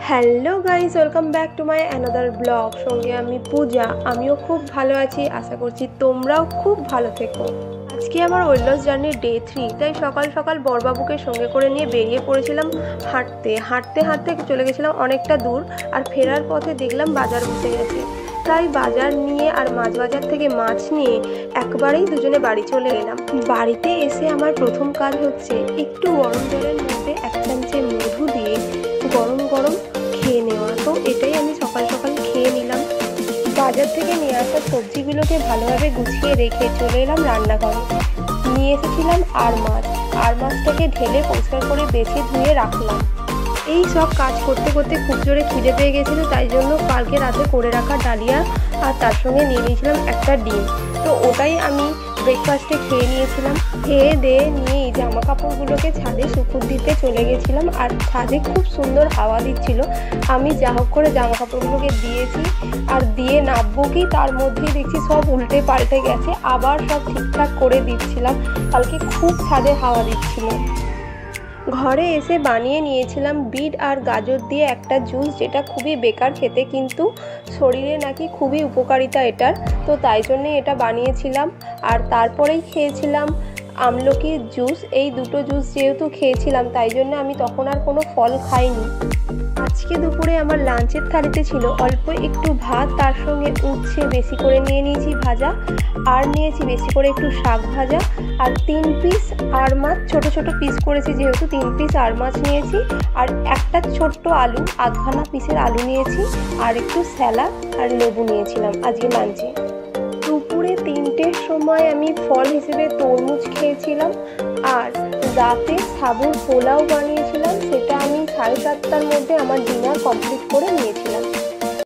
Hello guys, welcome back to my another blog. সঙ্গে আমি পূজা। আমিও খুব ভালো আছি, আশা করছি তোমরাও খুব ভালো থেকো। আজকে আমার ওয়েট লস জার্নির ডে 3, তাই সকাল সকাল বড়বাবুকে সঙ্গে করে নিয়ে বেরিয়ে পড়েছিলাম হাঁটতে হাঁটতে হাঁটতে চলে গেছিলাম অনেকটা দূর। আর ফেরার পথে দেখলাম বাজার বসে গেছে, তাই বাজার নিয়ে আর মাছ বাজার থেকে মাছ নিয়ে একবারেই দুজনে বাড়ি চলে এলাম। বাড়িতে এসে আমার প্রথম কাজ হচ্ছে একটু গরম জলের মধ্যে এক চামচে মধু দিয়ে গরম গরম খেয়ে নেওয়া। তো এটাই আমি সকাল সকাল খেয়ে নিলাম। বাজার থেকে নিয়ে আসা সবজিগুলোকে ভালোভাবে গুছিয়ে রেখে চলে এলাম রান্নাঘরে। নিয়ে এসেছিলাম আর মাছটাকে ঢেলে পরিষ্কার করে বেছে ধুয়ে রাখলাম। এই সব কাজ করতে করতে খুব জোরে খিদে পেয়ে গেছিলো, তাই জন্য কালকে রাতে করে রাখা ডালিয়া আর তার সঙ্গে নিয়ে নিয়েছিলাম একটা ডিম। তো ওটাই আমি ব্রেকফাস্টে খেয়ে নিয়েছিলাম। খেয়ে দিয়ে নিয়ে জামা কাপড়গুলোকে ছাদে শুকুর দিতে চলে গেছিলাম। আর ছাদে খুব সুন্দর হাওয়া দিচ্ছিল। আমি যা হোক করে জামা কাপড়গুলোকে দিয়েছি, আর দিয়ে নামবো কি তার মধ্যেই দেখছি সব উল্টে পাল্টে গেছে। আবার সব ঠিকঠাক করে দিচ্ছিলাম। কালকে খুব ছাদে হাওয়া দিচ্ছিল। ঘরে এসে বানিয়ে নিয়েছিলাম বিট আর গাজর দিয়ে একটা জুস, যেটা খুবই বেকার খেতে, কিন্তু শরীরে নাকি খুবই উপকারিতা এটার। তো তাই জন্যে এটা বানিয়েছিলাম। আর তারপরেই খেয়েছিলাম আমলকির জুস। এই দুটো জুস যেহেতু খেয়েছিলাম, তাই জন্য আমি তখন আর কোনো ফল খাইনি। আজকে দুপুরে আমার লাঞ্চের থালিতে ছিল অল্প একটু ভাত, তার সঙ্গে উচ্ছে বেশি করে নিয়ে নিয়েছি ভাজা, আর নিয়েছি বেশি করে একটু শাক ভাজা, আর 3 পিস আর মাছ ছোট ছোট পিস করেছি, যেহেতু 3 পিস আর মাছ নিয়েছি। আর একটা ছোট্ট আলু, আধখানা পিসের আলু নিয়েছি, আর একটু স্যালাড আর লেবু নিয়েছিলাম আজকে লাঞ্চে। দুপুরে 3টের সময় আমি ফল হিসেবে তরমুজ খেয়েছিলাম। আর রাতে সাবুর পোলাও বানিয়েছিলাম, সেটা আমি 7:30টার মধ্যে আমার ডিনার কমপ্লিট করে নিয়েছি।